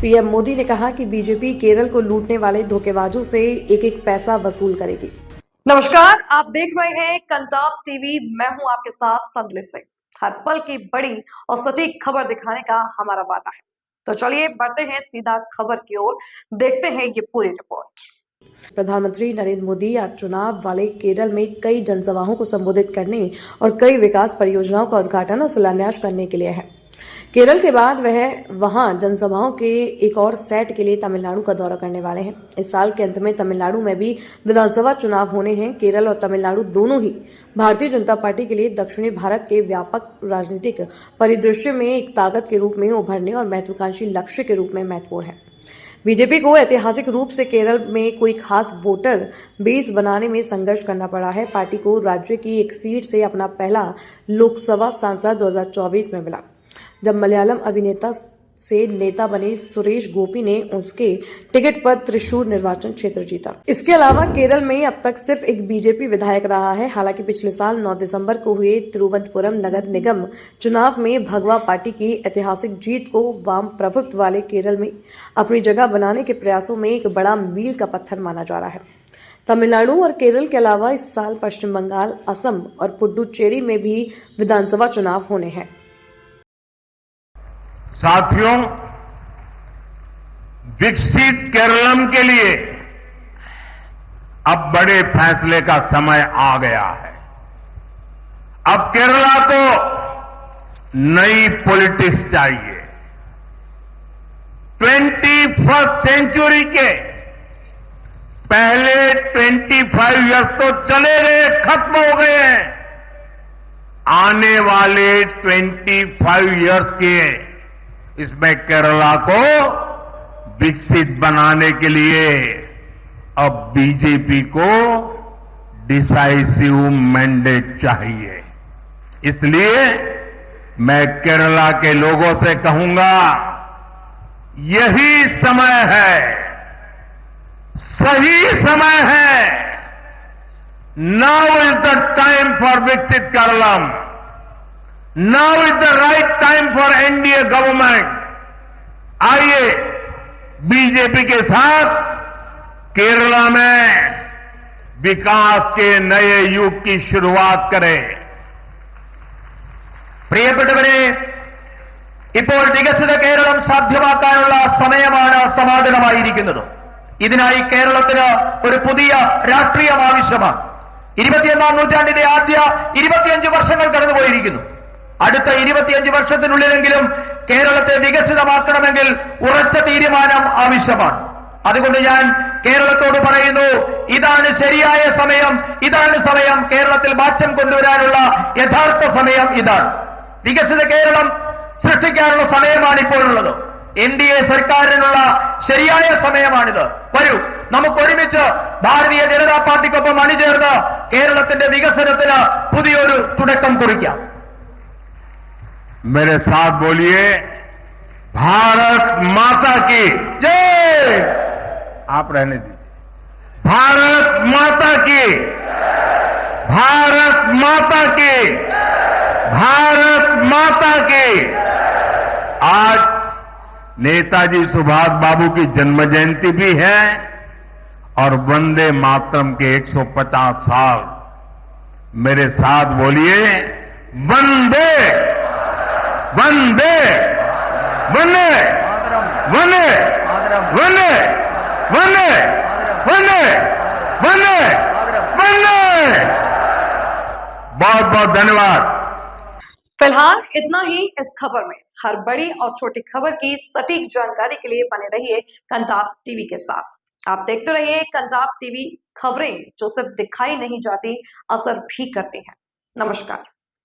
PM Modi ने कहा कि बीजेपी केरल को लूटने वाले धोखेबाजों से एक एक पैसा वसूल करेगी। नमस्कार, आप देख रहे हैं कंटाप टीवी। मैं हूं आपके साथ संदली सिंह। हर पल की बड़ी और सटीक खबर दिखाने का हमारा वादा है। तो चलिए बढ़ते हैं सीधा खबर की ओर, देखते हैं ये पूरी रिपोर्ट। प्रधानमंत्री नरेंद्र मोदी आज चुनाव वाले केरल में कई जनसभाओं को संबोधित करने और कई विकास परियोजनाओं का उद्घाटन और शिलान्यास करने के लिए है। केरल के बाद वह वहां जनसभाओं के एक और सेट के लिए तमिलनाडु का दौरा करने वाले हैं। इस साल के अंत में तमिलनाडु में भी विधानसभा चुनाव होने हैं। केरल और तमिलनाडु दोनों ही भारतीय जनता पार्टी के लिए दक्षिणी भारत के व्यापक राजनीतिक परिदृश्य में एक ताकत के रूप में उभरने और महत्वाकांक्षी लक्ष्य के रूप में महत्वपूर्ण है। बीजेपी को ऐतिहासिक रूप से केरल में कोई खास वोटर बेस बनाने में संघर्ष करना पड़ा है। पार्टी को राज्य की एक सीट से अपना पहला लोकसभा सांसद 2024 में मिला, जब मलयालम अभिनेता से नेता बने सुरेश गोपी ने उसके टिकट पर त्रिशूर निर्वाचन क्षेत्र जीता। इसके अलावा केरल में अब तक सिर्फ एक बीजेपी विधायक रहा है। हालांकि पिछले साल 9 दिसंबर को हुए तिरुवनंतपुरम नगर निगम चुनाव में भगवा पार्टी की ऐतिहासिक जीत को वाम प्रभुत्व वाले केरल में अपनी जगह बनाने के प्रयासों में एक बड़ा मील का पत्थर माना जा रहा है। तमिलनाडु और केरल के अलावा इस साल पश्चिम बंगाल, असम और पुडुचेरी में भी विधानसभा चुनाव होने हैं। साथियों, विकसित केरलम के लिए अब बड़े फैसले का समय आ गया है। अब केरला को नई पॉलिटिक्स चाहिए। 21st सेंचुरी के पहले 25 इयर्स तो चले गए, खत्म हो गए हैं। आने वाले 25 इयर्स के इसमें केरला को विकसित बनाने के लिए अब बीजेपी को डिसाइसिव मैंडेट चाहिए। इसलिए मैं केरला के लोगों से कहूंगा, यही समय है, सही समय है। Now is the time for विकसित Keralam. Now is the right time for NDA government. आइए बीजेपी के साथ केरला में विकास के नए युग की शुरुआत करें। പ്രിയപ്പെട്ടവരെ, ഇപ്പോൾ വികസിത കേരളം സാധ്യമാക്കാനുള്ള സമയമാണ് സമാഗതമായിരിക്കുന്നത്. ഇതിനായി കേരളത്തിന് ഒരു പുതിയ രാഷ്ട്രീയം ആവശ്യമാണ്. 21ാം നൂറ്റാണ്ടിന്റെ ആദ്യ 25 വർഷങ്ങൾ കടന്നുപോയിരിക്കുന്നു. അടുത്ത 25 വർഷത്തിനുള്ളിലെങ്കിലും കേരളത്തെ വികസിതമാക്കണമെങ്കിൽ ഉറച്ച തീരുമാനം ആവശ്യമാണ്. അതുകൊണ്ട് ഞാൻ കേരളത്തോട് പറയുന്നു, ഇതാണ് ശരിയായ സമയം, ഇതാണ് സമയം. കേരളത്തിൽ മാറ്റം കൊണ്ടുവരാനുള്ള യഥാർത്ഥ സമയം ഇതാണ്. വികസിത കേരളം സൃഷ്ടിക്കാനുള്ള സമയമാണ് ഇപ്പോഴുള്ളത്. NDA സർക്കാരിനുള്ള ശരിയായ സമയമാണിത്. വരൂ, നമുക്ക് ഒരുമിച്ച് ഭാരതീയ ജനതാ പാർട്ടിക്കൊപ്പം അണിചേർന്ന് കേരളത്തിന്റെ വികസനത്തിന് പുതിയൊരു തുടക്കം കുറിക്കാം. मेरे साथ बोलिए, भारत माता की जय। आप रहने दीजिए। भारत माता की, भारत माता की, भारत माता की। आज नेताजी सुभाष बाबू की जन्म जयंती भी है और वंदे मातरम के 150 साल। मेरे साथ बोलिए, वंदे वंदे वंदे वंदे वंदे वंदे वंदे वंदे वंदे। बहुत बहुत धन्यवाद। फिलहाल इतना ही इस खबर में। हर बड़ी और छोटी खबर की सटीक जानकारी के लिए बने रहिए कंटाप टीवी के साथ। आप देखते रहिए कंटाप टीवी, खबरें जो सिर्फ दिखाई नहीं जाती, असर भी करती हैं। नमस्कार।